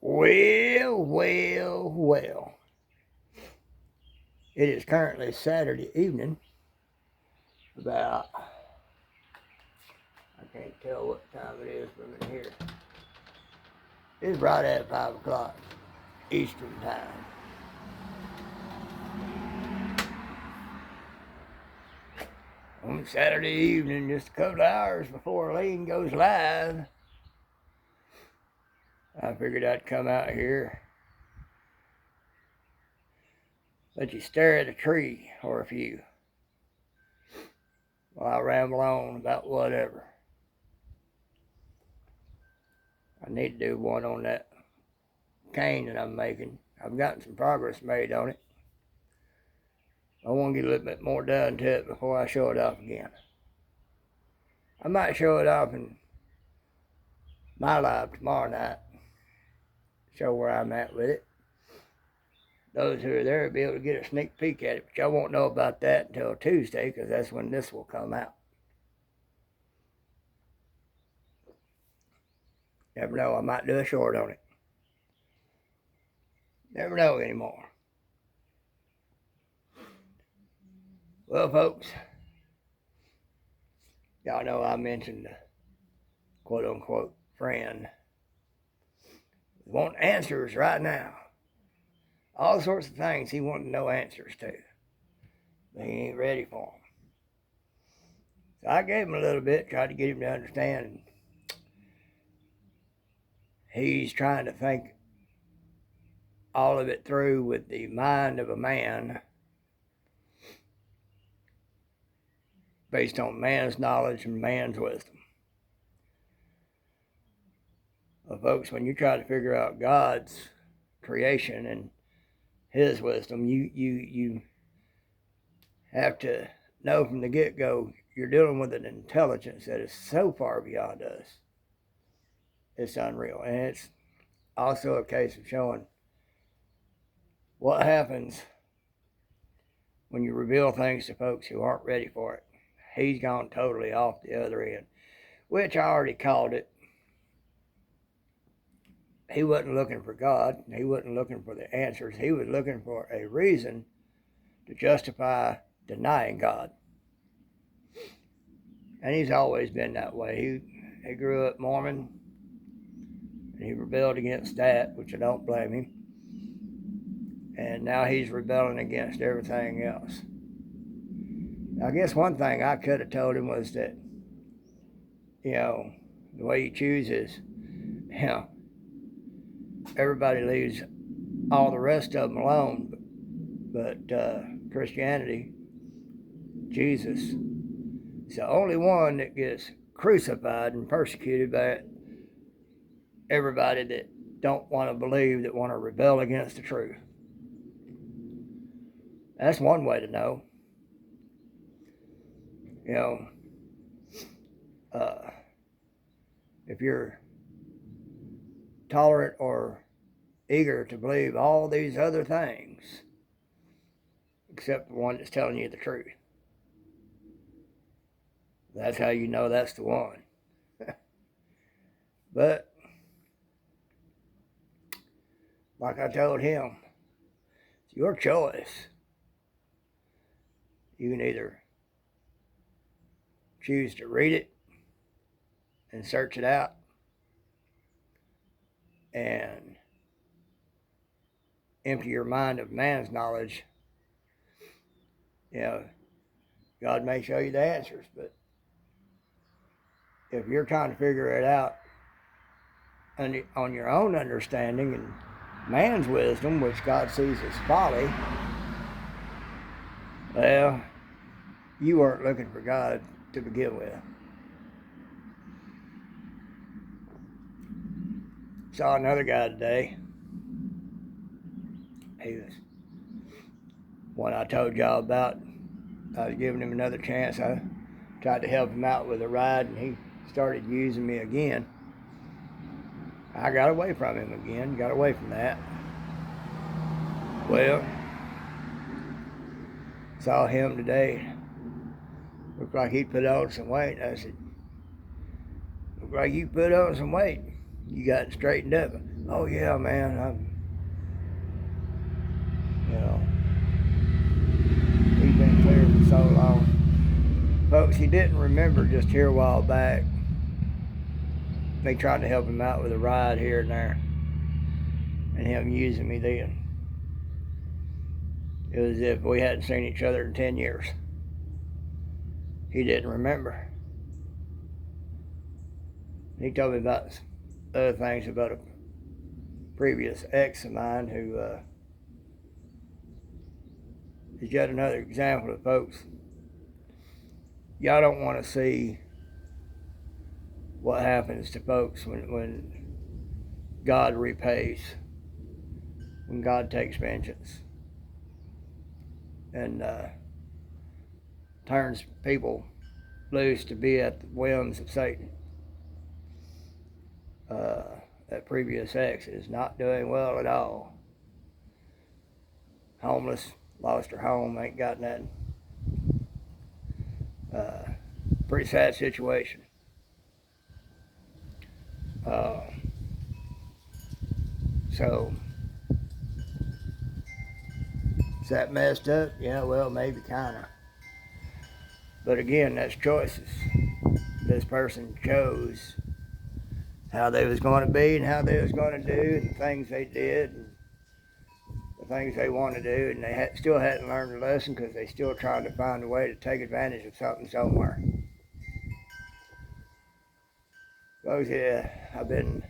Well. It is currently Saturday evening, about, I can't tell what time it is from in here. It's right at 5 o'clock Eastern time. On Saturday evening, just a couple of hours before Lane goes live, I figured I'd come out here, let you stare at a tree or a few while I ramble on about whatever. I need to do one on that cane that I'm making. I've gotten some progress made on it. I want to get a little bit more done to it before I show it off again. I might show it off in my live tomorrow night, show where I'm at with it. Those who are there will be able to get a sneak peek at it, but y'all won't know about that until Tuesday, because that's when this will come out. Never know, I might do a short on it. Never know anymore. Well, folks, y'all know I mentioned the quote-unquote friend. We want answers right now. All sorts of things he wanted to know answers to, but he ain't ready for them. So I gave him a little bit, tried to get him to understand. He's trying to think all of it through with the mind of a man, based on man's knowledge and man's wisdom. Well, folks, when you try to figure out God's creation and his wisdom, you have to know from the get-go you're dealing with an intelligence that is so far beyond us. It's unreal. And it's also a case of showing what happens when you reveal things to folks who aren't ready for it. He's gone totally off the other end, which I already called it. He wasn't looking for God. He wasn't looking for the answers. He was looking for a reason to justify denying God. And he's always been that way. He grew up Mormon, and he rebelled against that, which I don't blame him. And now he's rebelling against everything else. I guess one thing I could have told him was that, the way you choose is, everybody leaves all the rest of them alone, but Christianity, Jesus, is the only one that gets crucified and persecuted by everybody that don't want to believe, that want to rebel against the truth. That's one way to know. If you're tolerant or eager to believe all these other things, except the one that's telling you the truth, that's how you know that's the one. But, like I told him, it's your choice. You can either choose to read it and search it out and empty your mind of man's knowledge. God may show you the answers, but if you're trying to figure it out on your own understanding and man's wisdom, which God sees as folly, well, you weren't looking for God to begin with. Saw another guy today. He was one I told y'all about. I was giving him another chance. I tried to help him out with a ride, and he started using me again. I got away from him again, got away from that. Well, saw him today. Looked like he put on some weight. I said, looked like you put on some weight. You got it straightened up. oh yeah, man, he's been clear for so long. Folks, he didn't remember just here a while back me trying to help him out with a ride here and there, and him using me then. It was as if we hadn't seen each other in 10 years. He didn't remember. He told me about other things about a previous ex of mine who is yet another example of folks. Y'all don't want to see what happens to folks when God repays, when God takes vengeance and turns people loose to be at the whims of Satan. That previous ex is not doing well at all. Homeless, lost her home, ain't got nothing. Pretty sad situation. So, is that messed up? Yeah, well, maybe kind of. But again, that's choices. This person chose how they was going to be and how they was going to do and the things they did and the things they want to do, and they still hadn't learned the lesson because they still trying to find a way to take advantage of something somewhere. Folks, yeah, I've been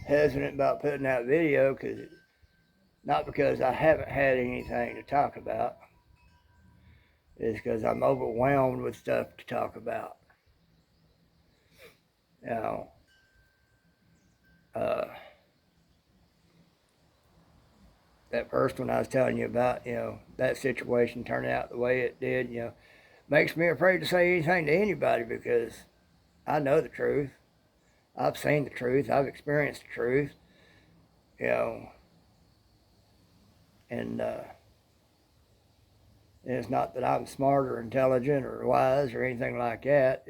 hesitant about putting out video not because I haven't had anything to talk about. It's because I'm overwhelmed with stuff to talk about. That first one I was telling you about, that situation turning out the way it did, makes me afraid to say anything to anybody because I know the truth. I've seen the truth. I've experienced the truth, and it's not that I'm smart or intelligent or wise or anything like that.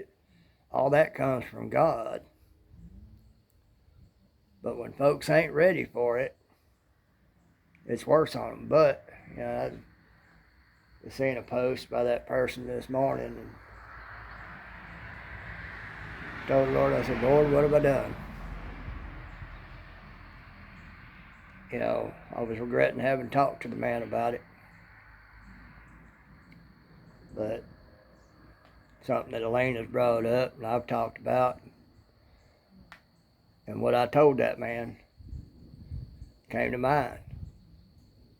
All that comes from God. But when folks ain't ready for it, it's worse on them. But, I was seeing a post by that person this morning and told the Lord, I said, Lord, what have I done? I was regretting having talked to the man about it. But something that Elaine has brought up and I've talked about, and what I told that man came to mind.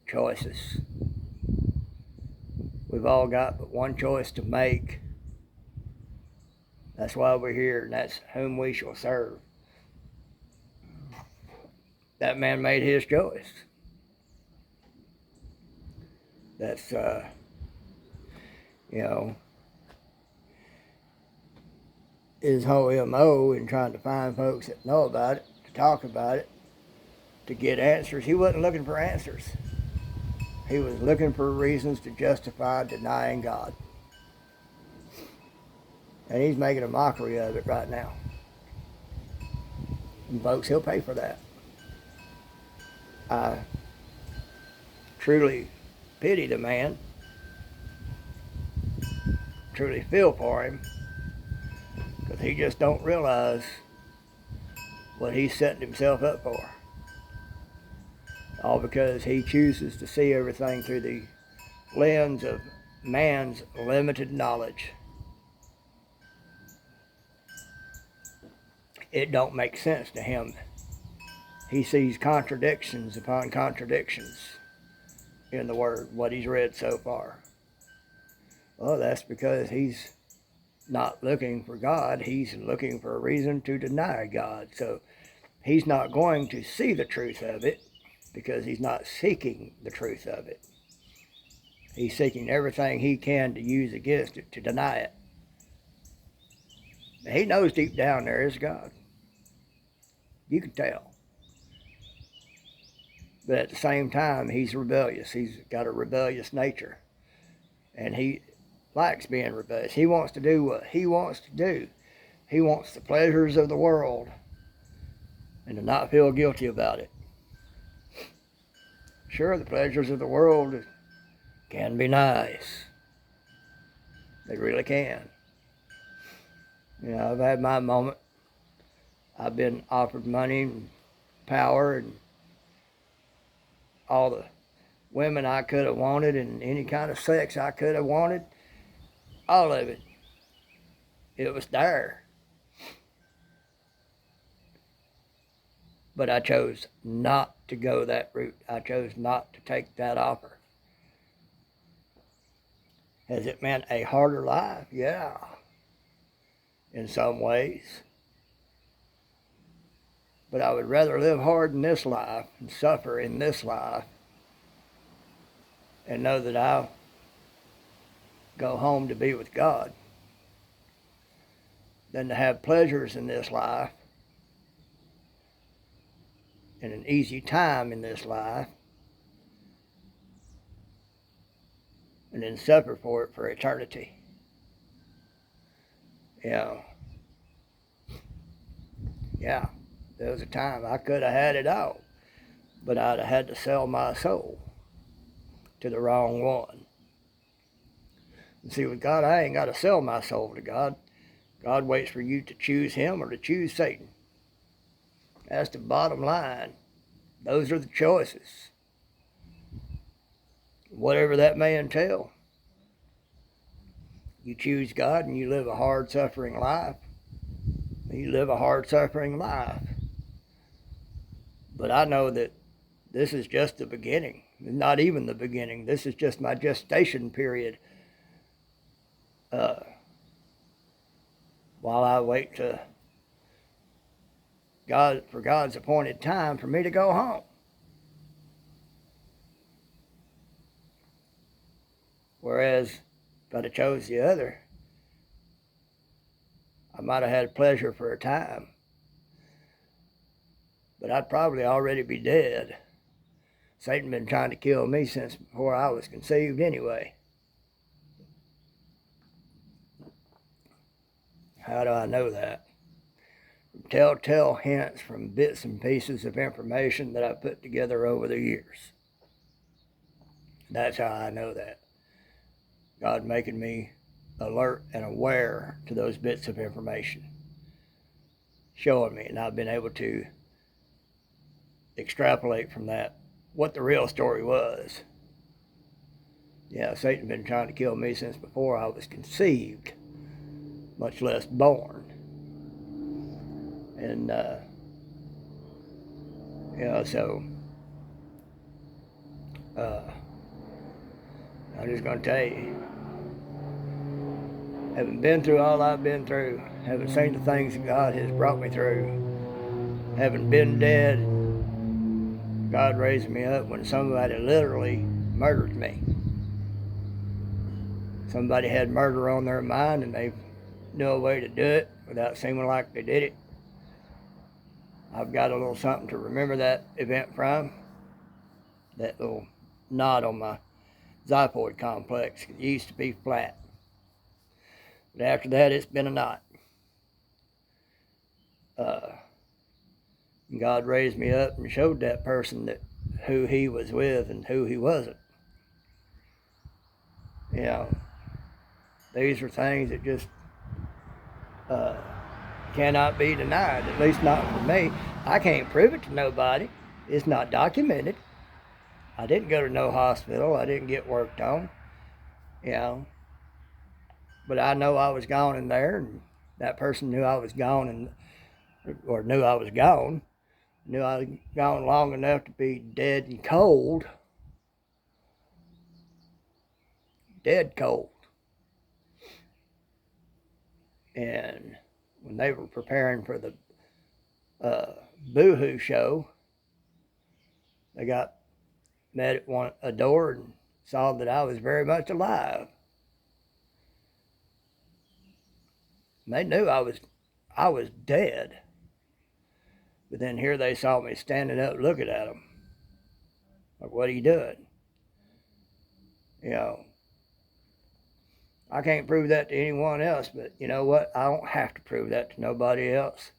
Choices. We've all got but one choice to make. That's why we're here, and that's whom we shall serve. That man made his choice. That's, his whole MO in trying to find folks that know about it, to talk about it, to get answers. He wasn't looking for answers. He was looking for reasons to justify denying God. And he's making a mockery of it right now. And folks, he'll pay for that. I truly pity the man. Truly feel for him. Because he just don't realize what he's setting himself up for. All because he chooses to see everything through the lens of man's limited knowledge. It don't make sense to him. He sees contradictions upon contradictions in the Word, what he's read so far. Well, that's because he's not looking for God. He's looking for a reason to deny God. So he's not going to see the truth of it because he's not seeking the truth of it. He's seeking everything he can to use against it, to deny it. He knows deep down there is God. You can tell. But at the same time, he's rebellious. He's got a rebellious nature. And he likes being rebellious. He wants to do what he wants to do. He wants the pleasures of the world and to not feel guilty about it. Sure, the pleasures of the world can be nice. They really can. I've had my moment. I've been offered money and power and all the women I could have wanted and any kind of sex I could have wanted. All of it. It was there. But I chose not to go that route. I chose not to take that offer. Has it meant a harder life? Yeah. In some ways. But I would rather live hard in this life and suffer in this life and know that I'll go home to be with God than to have pleasures in this life and an easy time in this life and then suffer for it for eternity. Yeah, there was a time I could have had it all, but I'd have had to sell my soul to the wrong one. And see, with God, I ain't got to sell my soul to God. God waits for you to choose him or to choose Satan. That's the bottom line. Those are the choices. Whatever that may entail. You choose God and you live a hard, suffering life. You live a hard, suffering life. But I know that this is just the beginning. Not even the beginning. This is just my gestation period. While I wait for God's appointed time for me to go home. Whereas if I'd have chose the other, I might have had pleasure for a time. But I'd probably already be dead. Satan been trying to kill me since before I was conceived anyway. How do I know that? Telltale hints from bits and pieces of information that I've put together over the years. That's how I know that. God making me alert and aware to those bits of information. Showing me, and I've been able to extrapolate from that what the real story was. Yeah, Satan's been trying to kill me since before I was conceived, much less born. And, so I'm just going to tell you, having been through all I've been through, having seen the things that God has brought me through, having been dead, God raised me up when somebody literally murdered me. Somebody had murder on their mind and they knew a way to do it without seeming like they did it. I've got a little something to remember that event from. That little knot on my xiphoid complex. It used to be flat. But after that, it's been a knot. God raised me up and showed that person that who he was with and who he wasn't. These are things that just cannot be denied, at least not for me. I can't prove it to nobody. It's not documented. I didn't go to no hospital. I didn't get worked on. But I know I was gone in there, and that person knew I was gone, or knew I was gone. Knew I was gone long enough to be dead and cold. Dead cold. And when they were preparing for the Boohoo show, they met at a door and saw that I was very much alive. And they knew I was dead. But then here they saw me standing up looking at them. Like, what are you doing? I can't prove that to anyone else, but you know what? I don't have to prove that to nobody else.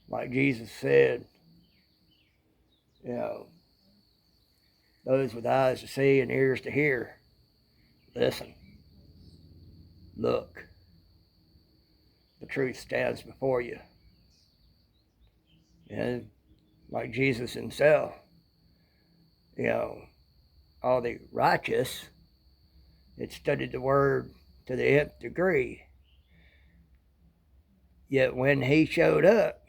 Like Jesus said, you know, those with eyes to see and ears to hear, listen, look, the truth stands before you. And like Jesus himself, you know, all the righteous had studied the word to the nth degree. Yet when he showed up,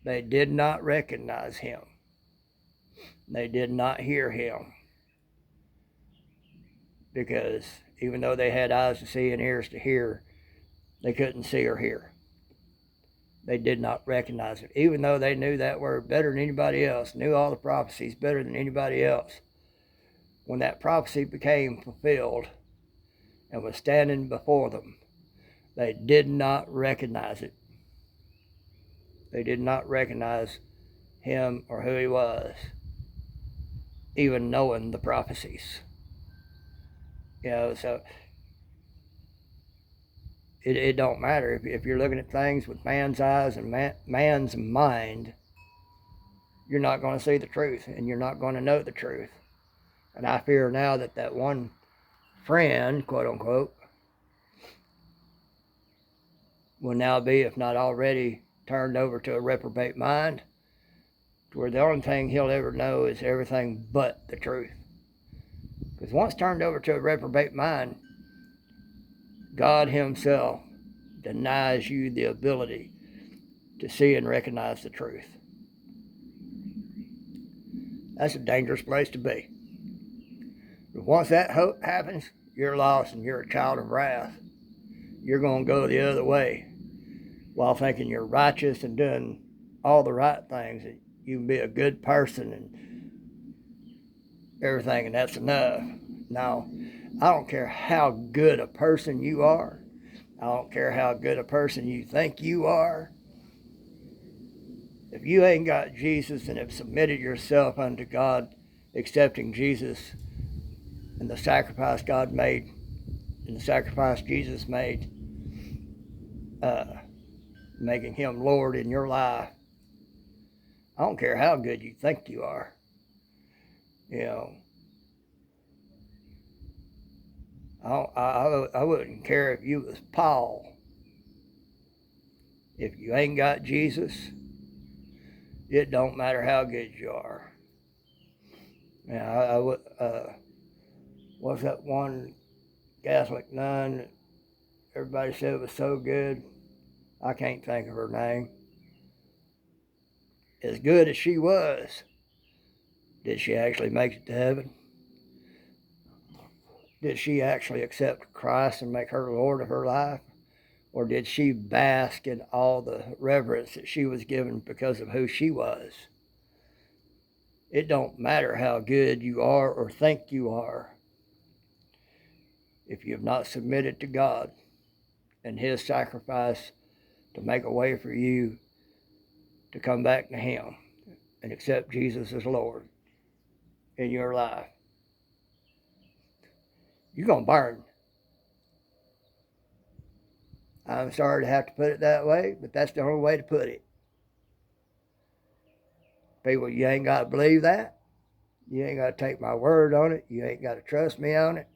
they did not recognize him. They did not hear him. Because even though they had eyes to see and ears to hear, they couldn't see or hear. They did not recognize it. Even though they knew that word better than anybody else, knew all the prophecies better than anybody else, when that prophecy became fulfilled and was standing before them, they did not recognize it. They did not recognize him or who he was, even knowing the prophecies. You know, so it don't matter if you're looking at things with man's eyes and man's mind, you're not going to see the truth and you're not going to know the truth. And I fear now that one friend, quote unquote, will now be, if not already, turned over to a reprobate mind, to where the only thing he'll ever know is everything but the truth. Because once turned over to a reprobate mind, God himself denies you the ability to see and recognize the truth. That's a dangerous place to be. But once that hope happens, you're lost and you're a child of wrath. You're going to go the other way while thinking you're righteous and doing all the right things. That you can be a good person and everything, and that's enough. No, I don't care how good a person you are. I don't care how good a person you think you are. If you ain't got Jesus and have submitted yourself unto God, accepting Jesus and the sacrifice God made and the sacrifice Jesus made, making him Lord in your life, I don't care how good you think you are. You know, I wouldn't care if you was Paul. If you ain't got Jesus, it don't matter how good you are. Now, what's that one Catholic nun that everybody said was so good? I can't think of her name. As good as she was, did she actually make it to heaven? Did she actually accept Christ and make her Lord of her life? Or did she bask in all the reverence that she was given because of who she was? It don't matter how good you are or think you are. If you have not submitted to God and his sacrifice to make a way for you to come back to him and accept Jesus as Lord in your life, you're going to burn. I'm sorry to have to put it that way, but that's the only way to put it. People, you ain't got to believe that. You ain't got to take my word on it. You ain't got to trust me on it.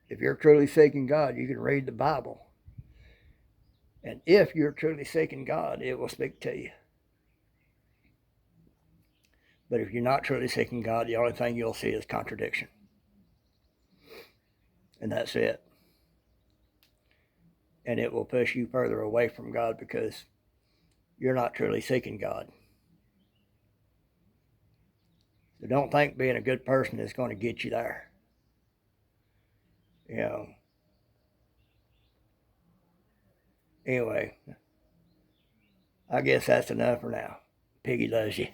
If you're truly seeking God, you can read the Bible. And if you're truly seeking God, it will speak to you. But if you're not truly seeking God, the only thing you'll see is contradiction. And that's it. And it will push you further away from God because you're not truly seeking God. So don't think being a good person is going to get you there. You know. Anyway, I guess that's enough for now. Piggy loves you.